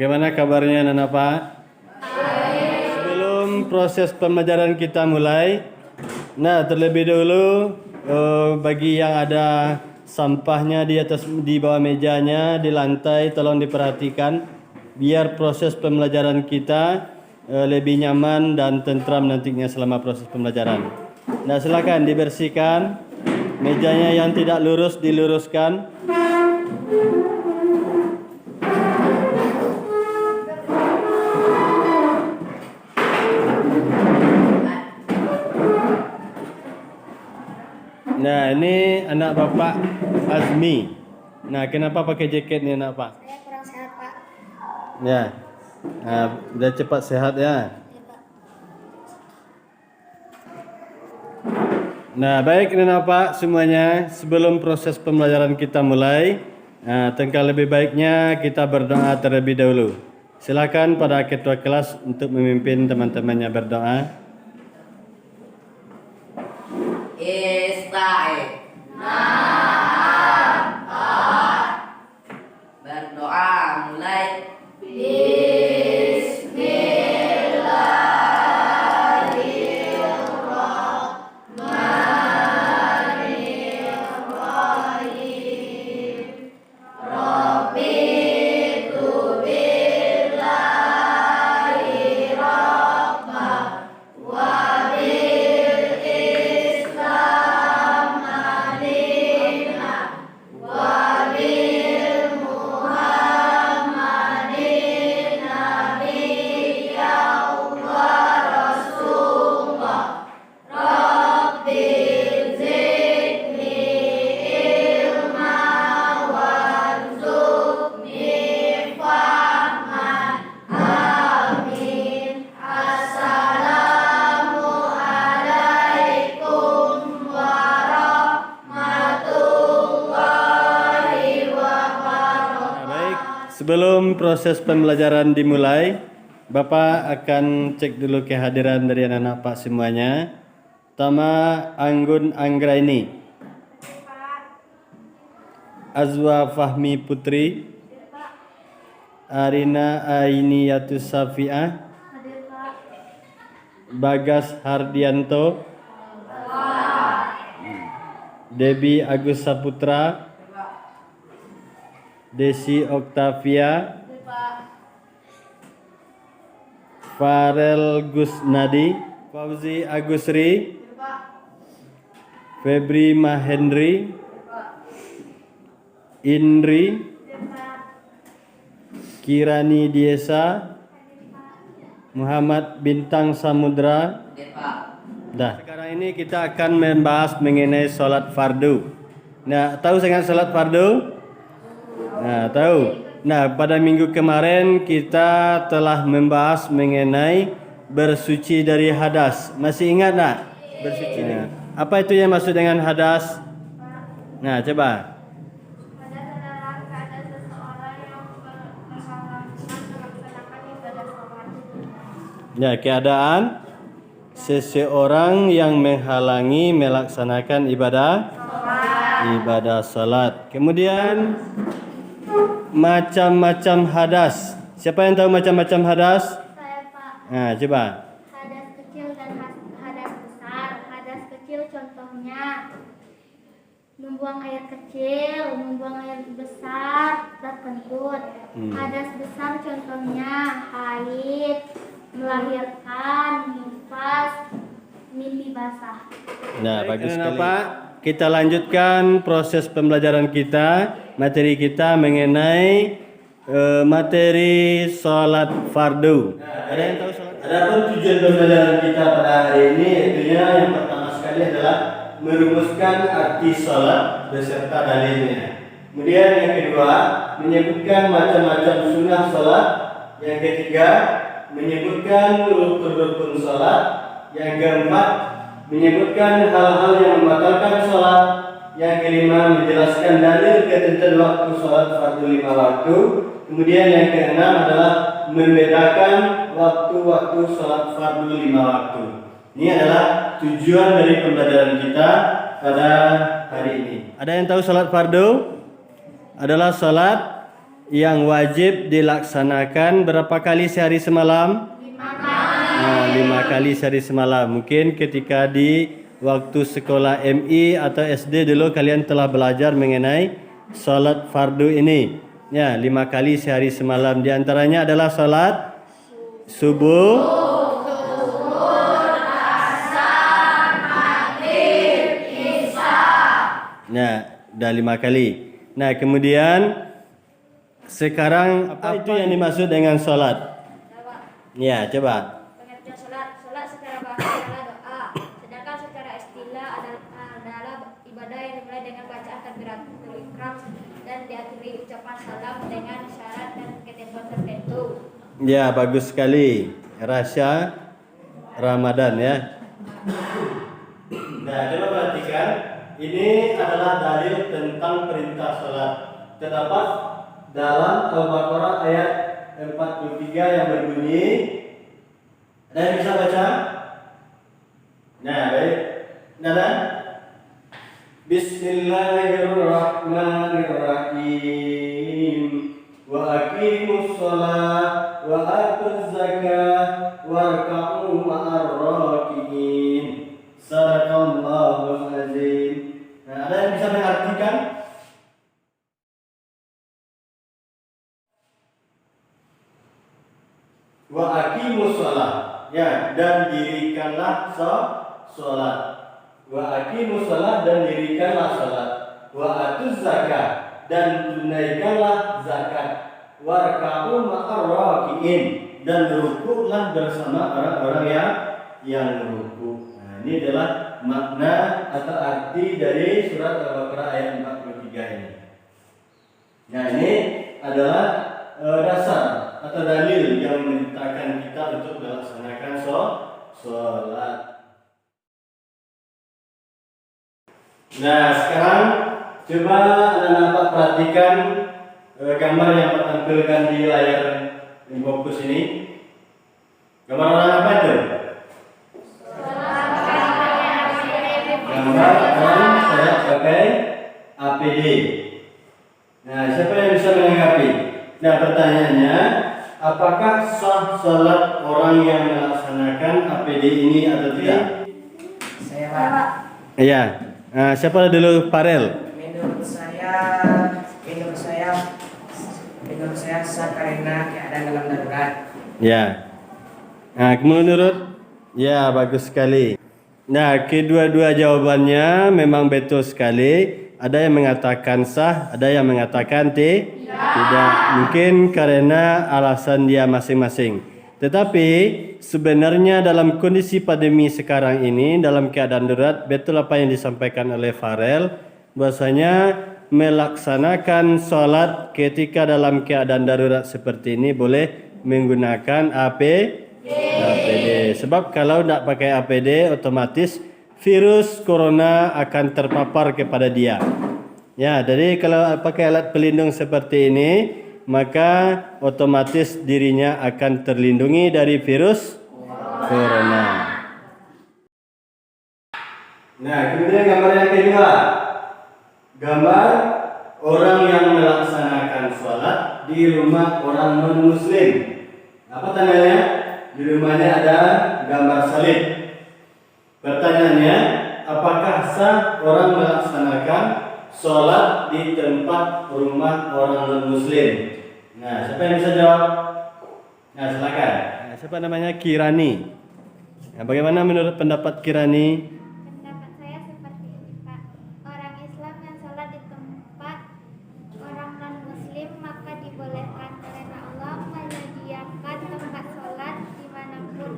Bagaimana kabarnya anak-anak Pak? Sebelum proses pembelajaran kita mulai, terlebih dahulu bagi yang ada sampahnya di bawah mejanya, di lantai, tolong diperhatikan biar proses pembelajaran kita lebih nyaman dan tentram nantinya selama proses pembelajaran. Silakan dibersihkan, mejanya yang tidak lurus diluruskan. Ini anak Bapak Azmi. Kenapa pakai jaket ni anak Pak? Saya kurang sehat, Pak. Ya. Udah cepat sehat ya. Baik anak Pak semuanya, sebelum proses pembelajaran kita mulai, tengah lebih baiknya kita berdoa terlebih dahulu. Silakan pada ketua kelas untuk memimpin teman-temannya berdoa. Berdoa mulai. Sebelum proses pembelajaran dimulai, Bapak akan cek dulu kehadiran dari anak-anak Pak semuanya. Pertama, Anggun Anggraini, Azwa Fahmi Putri, Arina Ainiyatus Safi'ah, Bagas Hardianto, Debi Agus Saputra, Desi Oktavia, Farel Gusnadi, Fauzi Agusri, Febri Mahendri, Indri, Kirani Diesa, Muhammad Bintang Samudra. Sekarang ini kita akan membahas mengenai sholat fardu. Tahu sangat sholat fardu? Tahu. Pada minggu kemarin kita telah membahas mengenai bersuci dari hadas. Masih ingat tak? Bersuci. Apa itu yang maksud dengan hadas? Coba. Hadas adalah keadaan seseorang yang melaksanakan ibadah sholat. Keadaan seseorang yang menghalangi melaksanakan ibadah salat. Kemudian macam-macam hadas. Siapa yang tahu macam-macam hadas? Saya, Pak. Coba. Hadas kecil dan hadas besar. Hadas kecil contohnya membuang air kecil, membuang air besar, terkentut. Hadas besar contohnya haid, melahirkan, nifas, mimpi basah. Bagus sekali. Pak, kita lanjutkan proses pembelajaran kita. Materi kita mengenai materi sholat fardu. Ada yang tahu sholat? Adapun tujuan pembelajaran kita pada hari ini yang pertama sekali adalah merumuskan arti sholat beserta dalilnya. Kemudian yang kedua, menyebutkan macam-macam sunnah sholat. Yang ketiga, menyebutkan rukun-rukun sholat. Yang keempat, menyebutkan hal-hal yang membatalkan sholat. Yang kelima, menjelaskan dalil ketentuan waktu sholat fardu 5 waktu. Kemudian yang keenam adalah membedakan waktu-waktu sholat fardu 5 waktu. Ini adalah tujuan dari pembelajaran kita pada hari ini. Ada yang tahu sholat fardu? Adalah sholat yang wajib dilaksanakan berapa kali sehari semalam? 5 kali sehari semalam. Mungkin ketika di waktu sekolah MI atau SD dulu kalian telah belajar mengenai salat fardu ini. Ya, 5 kali sehari semalam. Di antaranya adalah salat subuh, nah, dah 5 kali. Nah, kemudian sekarang apa itu yang dimaksud dengan salat? Ya, coba. Pengertian sholat secara bahasa adalah doa, sedangkan secara istilah adalah ibadah yang dimulai dengan bacaan takbiratul ihram dan diakhiri ucapan salam dengan syarat dan ketentuan tertentu. Ya, bagus sekali. Rahasia Ramadan ya. Nah, coba perhatikan. Ini adalah dalil tentang perintah salat. Terdapat dalam Al-Baqarah ayat 43 yang berbunyi, ada yang bisa baca? Nah, baik. Nada. Bismillahirrahmanirrahim. Wa aqimus shalah wa atuz zakah warka'u ma'ar raki'in. Sadaqallahul azim. Nah, ada yang bisa mengartikan? Wa aqimus shalah, ya, dan dirikanlah salat. Wa aqimus shalah, dan dirikanlah salat. Wa atuz zakah, dan tunaikanlah zakat. Warka'u ma'ar raki'in, dan rukuklah bersama orang-orang yang ruku'. Nah, ini adalah makna atau arti dari surat Al-Baqarah ayat 43 ini. Nah, ini adalah dasar atau dalil yang memerintahkan kita untuk melaksanakan sholat. Nah, sekarang coba anak-anak perhatikan gambar yang tampilkan di layar fokus ini. Gambar orang apa itu? Gambar orang sholat pakai APD. Nah, siapa yang bisa menanggapi? Nah, pertanyaannya, apakah sah salat orang yang melaksanakan APD ini atau tidak? Saya Pak. Iya. Nah, siapa dulu, Farel? Menurut saya sah karena keadaan dalam darurat. Ya. Nah, menurut, ya, bagus sekali. Nah, kedua-dua jawabannya memang betul sekali. Ada yang mengatakan sah, ada yang mengatakan tidak. Mungkin karena alasan dia masing-masing. Tetapi sebenarnya dalam kondisi pandemi sekarang ini, dalam keadaan darurat, betul apa yang disampaikan oleh Farel, bahwasanya melaksanakan sholat ketika dalam keadaan darurat seperti ini boleh menggunakan APD. Sebab kalau tidak pakai APD, otomatis virus corona akan terpapar kepada dia. Ya, jadi kalau pakai alat pelindung seperti ini, maka otomatis dirinya akan terlindungi dari virus corona. Nah, kemudian gambar yang kedua. Gambar orang yang melaksanakan sholat di rumah orang non-muslim. Apa tandanya? Di rumahnya ada gambar salib. Pertanyaannya, apakah sah orang melaksanakan sholat di tempat rumah orang non-muslim? Nah, siapa yang bisa jawab? Nah, silakan. Nah, siapa namanya? Kirani. Nah, bagaimana menurut pendapat Kirani? Pendapat saya seperti ini, Pak. Orang Islam yang sholat di tempat orang non-muslim maka dibolehkan karena Allah menyediakan tempat sholat dimanapun,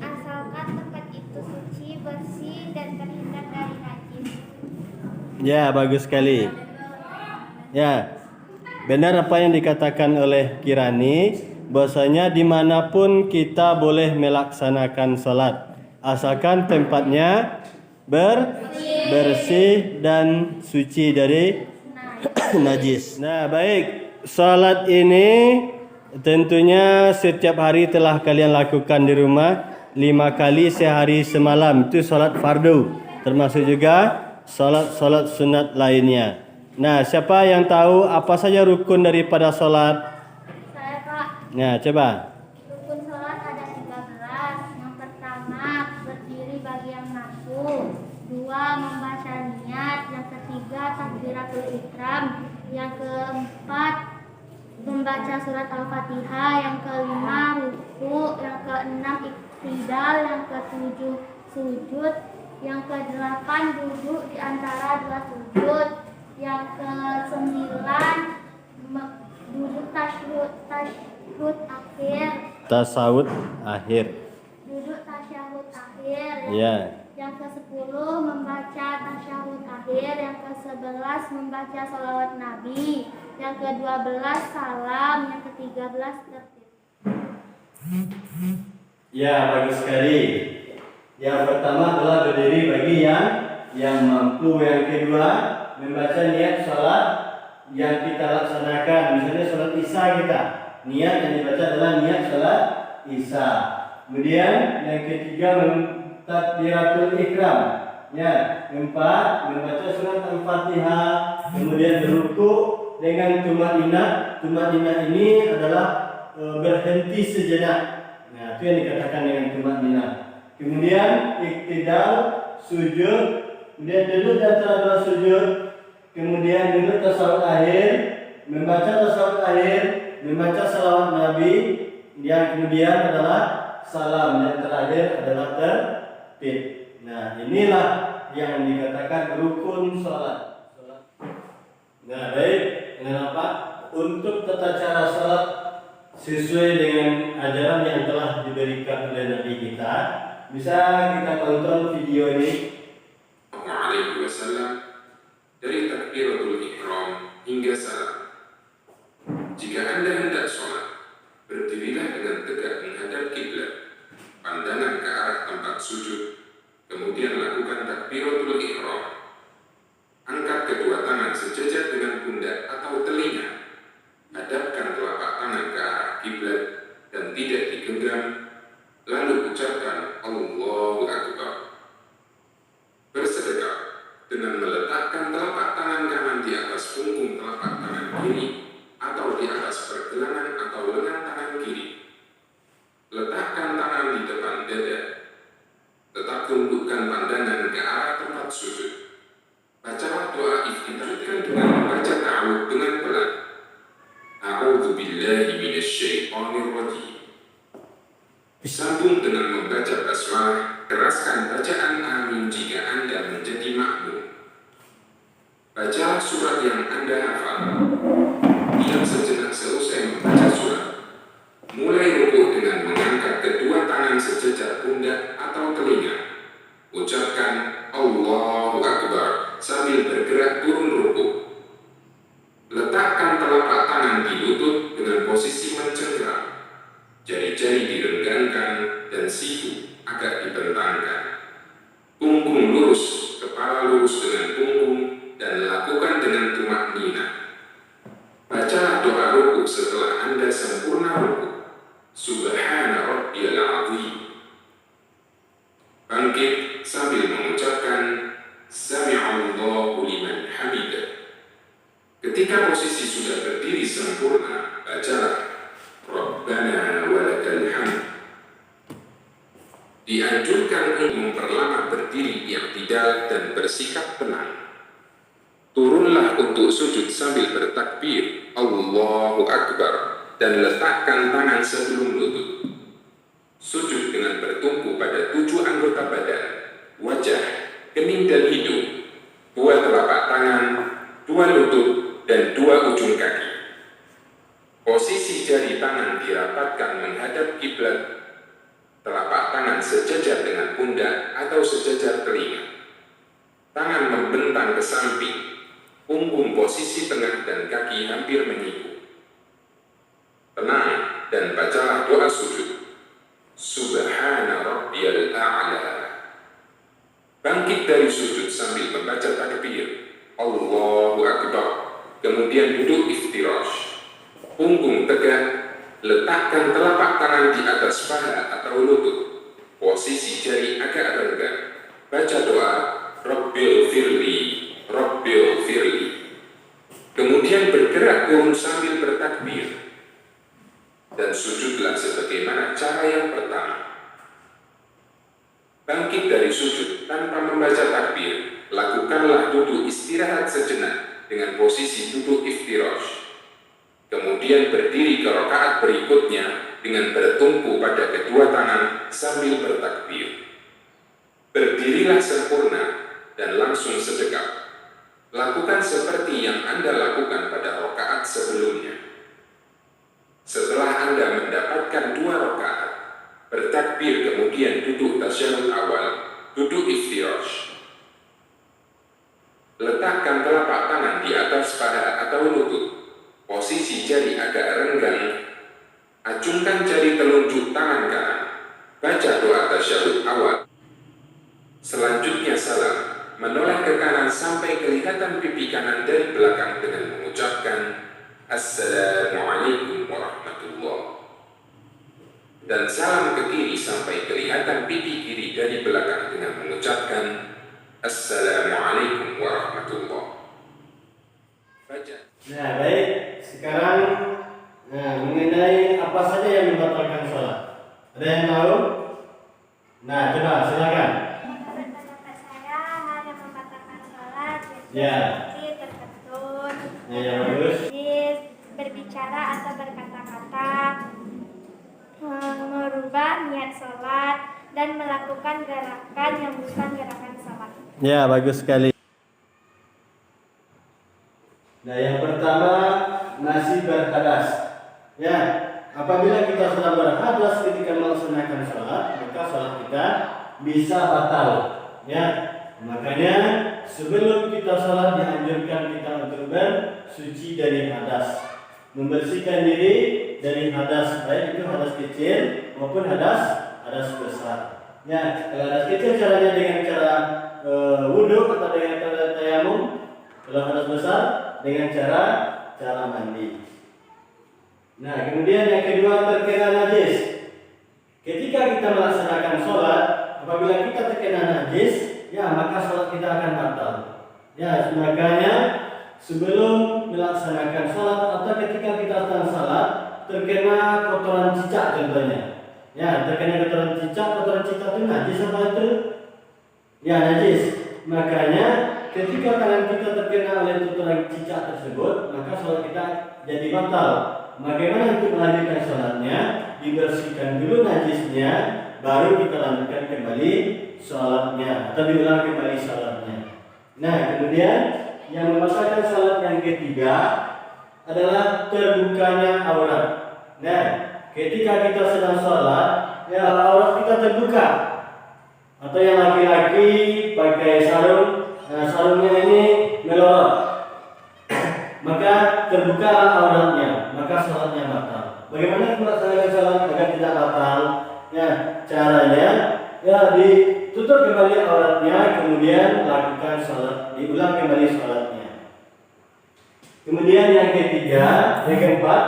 asalkan tempat itu suci, bersih, dan terhindar dari najis. Ya, bagus sekali. Ya, benar apa yang dikatakan oleh Kirani, bahwasanya dimanapun kita boleh melaksanakan sholat, asalkan tempatnya bersih dan suci dari najis. Nah, baik, sholat ini tentunya setiap hari telah kalian lakukan di rumah 5 kali sehari semalam. Itu sholat fardu, termasuk juga sholat sunat lainnya. Nah, siapa yang tahu apa saja rukun daripada sholat? Saya Pak. Nah, coba. Rukun sholat ada 13. Yang pertama, berdiri bagi yang mampu. Dua, membaca niat. Yang ketiga, takbiratul ihram. Yang keempat, membaca surat Al-Fatihah. Yang kelima, ruku. Yang keenam, iktidal. Yang ketujuh, sujud. Yang kedelapan, duduk di antara dua sujud. Yang kesembilan, duduk tasyahud akhir. Tasawuf akhir. Duduk tasyahud akhir. Ya. Yang ke-10 membaca tasyahud akhir. Yang ke-11 membaca sholawat Nabi. Yang ke-12 salam. Yang ke-13 tertib. Ya, bagus sekali. Yang pertama adalah berdiri bagi yang mampu. Yang kedua, membaca niat sholat yang kita laksanakan. Misalnya sholat isya kita. Niat yang dibaca adalah niat sholat isya. Kemudian yang ketiga, takbiratul ihram. Ya, keempat, membaca surat Al-Fatihah. Kemudian berruku dengan tumaninah. Tumaninah ini adalah berhenti sejenak. Nah, itu yang dikatakan dengan tumaninah. Kemudian iktidal, sujud, kemudian duduk di antara dua sujud, kemudian duduk tasawuf akhir, membaca tasawuf akhir, membaca salawat Nabi, yang kemudian adalah salam, yang terakhir adalah tertib. Nah, inilah yang dikatakan rukun sholat. Nah, baik, dengan apa? Untuk tata cara sholat sesuai dengan ajaran yang telah diberikan oleh Nabi kita, bisa kita tonton video ini. Alaihi Wasallam dari takbiratul ihram hingga salam. Jika Anda hendak sholat, berdirilah dengan tegak menghadap kiblat, pandangan ke arah tempat sujud, kemudian lakukan takbiratul ihram. Angkat kedua tangan sejajar dengan pundak atau telinga. Hadapkan telapak tangan ke arah kiblat dan tidak digenggam, lalu ucapkan Allahu Akbar. Bersedekah dengan meletakkan telapak tangan kanan di atas punggung telapak tangan kiri atau di atas pergelangan atau lengan tangan kiri. Letakkan tangan di depan dada. Tetap tundukkan pandangan ke arah tempat sujud. Bacalah doa iftitah dengan membaca ta'awudz dengan pelan. A'udzu billahi minasyaitonir rajim. Sambung dengan membaca basmalah. Keraskan bacaan amin jika Anda menjadi makmum. Bacalah surat yang Anda hafal. Diam sejenak selesai membaca surat. Mulai rukuk dengan mengangkat kedua tangan sejajar pundak atau telinga. Ucapkan Allahu Akbar sambil bergerak turun rukuk. Letakkan telapak tangan di lutut dengan posisi mencengkeram. Jari-jari direnggangkan dan siku agak dibentangkan. Punggung lurus, kepala lurus dengan punggung, dan lakukan dengan tumakninah. Bacalah doa rukuk setelah Anda sempurna rukuk. Subhana rabbiyal azim. Bangkit sambil mengucapkan Sami'allahu liman hamidah. Ketika posisi sudah berdiri sempurna, bacalah Rabbana walakal hamd. Dianjurkan untuk memperlama berdiri yang tidak dan bersikap tenang. Turunlah untuk sujud sambil bertakbir Allahu Akbar dan letakkan tangan sebelum lutut. Sujud dengan bertumpu pada 7 anggota badan, wajah, kening dan hidung, 2 telapak tangan, 2 lutut, dan 2 ujung kaki. Posisi jari tangan dirapatkan menghadap kiblat, telapak tangan sejajar dengan pundak atau sejajar telinga. Tangan membentang ke samping, punggung posisi tengah dan kaki hampir menyiku. Tenang dan bacalah doa sujud. Subhana rabbiyal a'la. Bangkit dari sujud sambil membaca takbir Allahu Akbar. Kemudian duduk iftirash. Punggung tegak, letakkan telapak tangan di atas paha atau lutut. Posisi jari agak renggang. Baca doa Rabbil firli, Rabbil firli. istirahat sejenak dengan posisi duduk iftirash. Kemudian berdiri ke rakaat berikutnya dengan bertumpu pada kedua tangan sambil bertakbir. Berdirilah sempurna dan langsung sedekap. Lakukan seperti yang Anda lakukan pada rakaat sebelumnya. Setelah Anda mendapatkan 2 rakaat, bertakbir kemudian duduk tasyahud awal, duduk iftirash. Letakkan telapak tangan di atas paha atau lutut. Posisi jari agak renggang. Acungkan jari telunjuk tangan kanan. Baca doa tasyahud awal. Selanjutnya salam, menoleh ke kanan sampai kelihatan pipi kanan dari belakang dengan mengucapkan Assalamualaikum warahmatullahi. Dan salam ke kiri sampai kelihatan pipi kiri dari belakang dengan mengucapkan Assalamualaikum warahmatullahi. Baca. Nah, baik. Sekarang mengenai apa saja yang membatalkan sholat. Ada yang tahu? Nah, coba silakan. Menurut pendapat saya, hal yang membatalkan sholat Ya. seperti terkentut, Ya, bagus. berbicara atau berkata-kata, merubah niat sholat, dan melakukan gerakan yang bukan gerakan sholat. Ya, bagus sekali. Nah, yang pertama masih berhadas. Ya, apabila kita sudah berhadas ketika melaksanakan sholat, maka sholat kita bisa batal. Ya, makanya sebelum kita sholat dianjurkan kita untuk bersuci dari hadas, membersihkan diri dari hadas, baik itu hadas kecil maupun hadas besar. Ya, kalau hadas kecil caranya dengan cara wudhu atau dengan cara tayamum. Kalau hadas besar dengan cara mandi. Nah, kemudian yang kedua terkena najis. Ketika kita melaksanakan sholat, apabila kita terkena najis, ya maka sholat kita akan batal. Ya, makanya sebelum melaksanakan sholat atau ketika kita sedang sholat terkena kotoran cicak contohnya. Ya, terkena kotoran cicak itu najis apa itu? Ya, najis. Makanya ketika tangan kita terkena oleh kotoran cicak tersebut, maka sholat kita jadi batal. Bagaimana untuk melanjutkan sholatnya? Dibersihkan dulu najisnya, baru kita lanjutkan kembali sholatnya atau diulang kembali sholatnya. Nah, kemudian yang membatalkan sholat yang ketiga adalah terbukanya aurat. Nah, ketika kita sedang sholat, ya aurat kita terbuka. Atau yang laki-laki pakai sarung, nah sarungnya ini melorot, maka terbuka auratnya, maka sholatnya batal. Bagaimana melaksanakan sholat agar tidak batal? Ya, caranya ya ditutup kembali auratnya, kemudian lakukan sholat, diulang kembali sholatnya. Kemudian yang ketiga, yang keempat,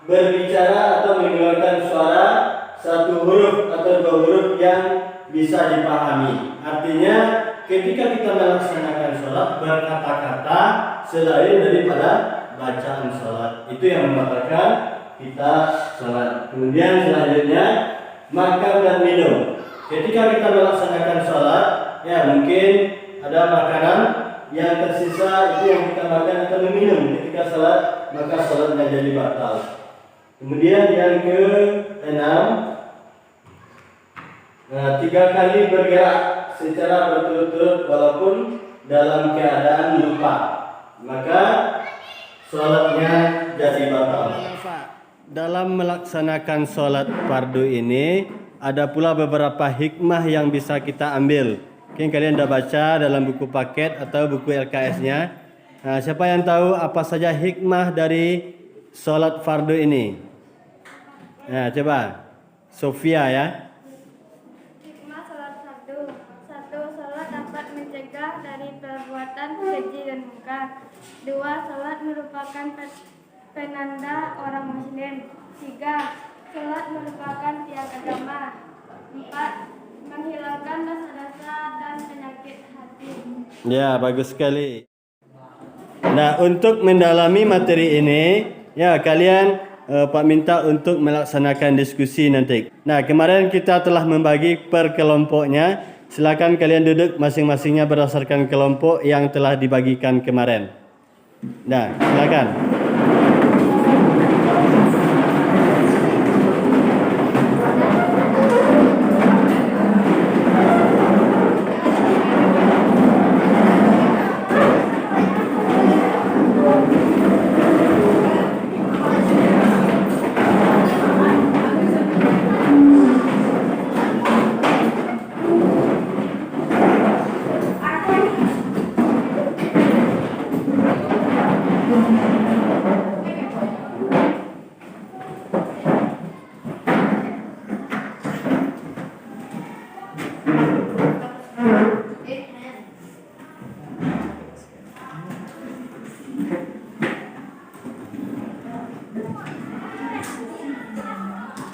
berbicara atau mengeluarkan suara satu huruf atau 2 huruf yang bisa dipahami. Artinya ketika kita melaksanakan sholat berkata-kata selain daripada bacaan sholat, itu yang membatalkan kita sholat. Kemudian selanjutnya makan dan minum. Ketika kita melaksanakan sholat, ya mungkin ada makanan yang tersisa, itu yang kita makan atau meminum ketika sholat, maka sholatnya jadi batal. Kemudian yang ke-6, 3 kali bergerak secara berturut-turut walaupun dalam keadaan lupa, maka sholatnya jadi batal. Dalam melaksanakan sholat fardu ini ada pula beberapa hikmah yang bisa kita ambil. Mungkin kalian sudah baca dalam buku paket atau buku LKS-nya. Nah, siapa yang tahu apa saja hikmah dari sholat fardu ini? Nah, coba Sofia ya. Hikmah sholat fardu. 1. Sholat dapat mencegah dari perbuatan keji dan munkar. 2. Sholat merupakan penanda orang muslim. 3. Sholat merupakan tiang agama. 4. Menghilangkan dosa-dosa dan penyakit hati. Ya, bagus sekali. Nah, untuk mendalami materi ini, ya kalian Pak minta untuk melaksanakan diskusi nanti. Nah, kemarin kita telah membagi per kelompoknya. Silakan kalian duduk masing-masingnya berdasarkan kelompok yang telah dibagikan kemarin. Nah, silakan.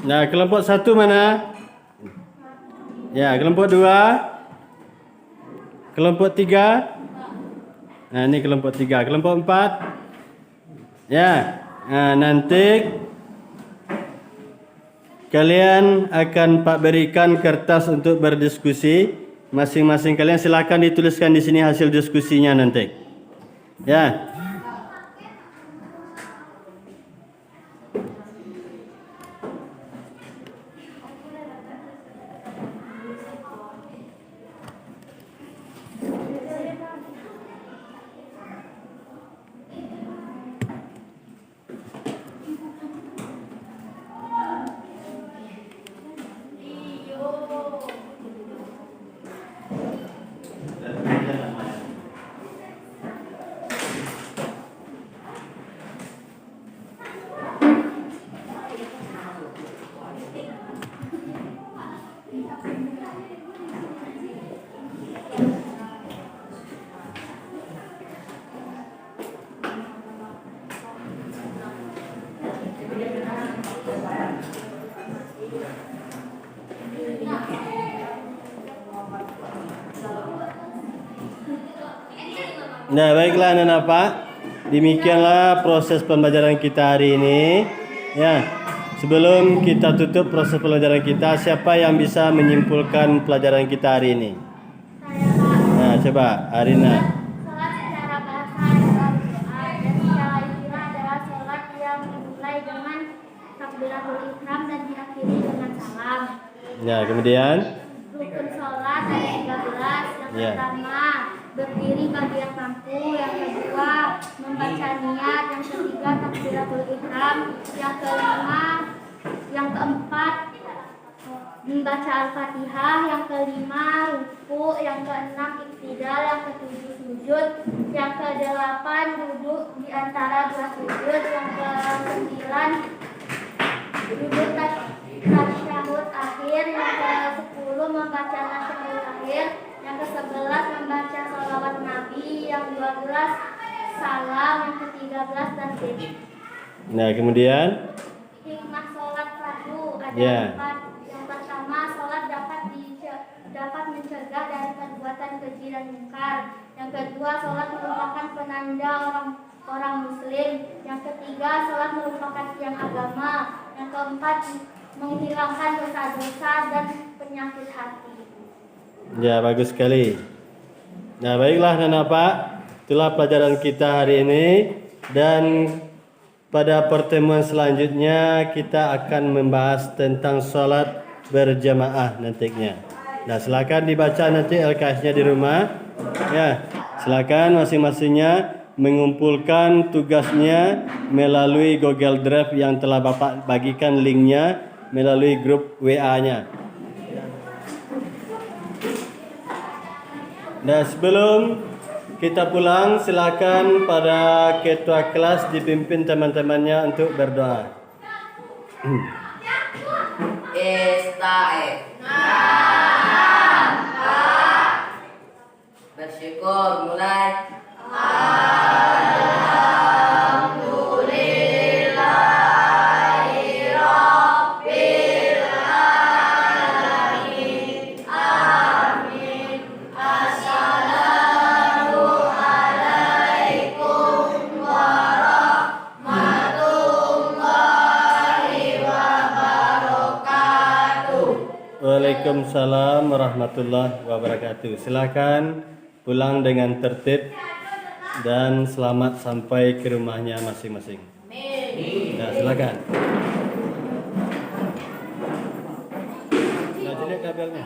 Nah, kelompok 1 mana? Ya, kelompok 2. Kelompok 3. Nah, ini kelompok 3. Kelompok 4. Ya, nah, nanti kalian akan Pak berikan kertas untuk berdiskusi. Masing-masing kalian silakan dituliskan di sini hasil diskusinya nanti. Ya. Nah, baiklah anak-anak Pak. Demikianlah proses pembelajaran kita hari ini. Ya. Sebelum kita tutup proses pembelajaran kita, siapa yang bisa menyimpulkan pelajaran kita hari ini? Nah, coba Arina. Salat secara bahasa adalah doa dan secara istilah adalah salat yang dimulai dengan takbiratul ihram dan diakhiri dengan salam. Ya, kemudian Rukun salat ada 13. Yang Ya. pertama, berdiri bagian mampu. Yang kedua, membaca niat. Yang ketiga, takbiratul ihram. Yang kelima, yang keempat, membaca Al-Fatihah. Yang kelima, ruku. Yang keenam, iktidal. Yang ketujuh, sujud. Yang kedelapan, duduk di antara dua sujud. Yang kesembilan, duduk tasyahud akhir. Yang ke-10 membaca tasyahud akhir. Yang ke-11 membaca sholawat Nabi. Yang 12 salam. Yang ke-13 tasbih. nah, kemudian Hikmah sholat fardu ada Ya. 4. Yang pertama, sholat dapat mencegah dari perbuatan keji dan mungkar. Yang kedua, sholat merupakan penanda orang muslim. Yang ketiga, sholat merupakan tiang agama. Yang keempat, menghilangkan dosa-dosa dan penyakit hati. ya bagus sekali. Nah, baiklah anak-anak Pak. Itulah pelajaran kita hari ini dan pada pertemuan selanjutnya kita akan membahas tentang sholat berjamaah nantinya. Nah, silakan dibaca nanti LKS-nya di rumah. Ya, silakan masing-masingnya mengumpulkan tugasnya melalui Google Drive yang telah Bapak bagikan linknya melalui grup WA-nya. Dan sebelum kita pulang, silakan para ketua kelas dipimpin teman-temannya untuk berdoa. Istae. Bersyukur mulai. Waalaikumsalam warahmatullahi wabarakatuh. Silakan pulang dengan tertib dan selamat sampai ke rumahnya masing-masing. Nah, silakan. Nah, jadi kabelnya.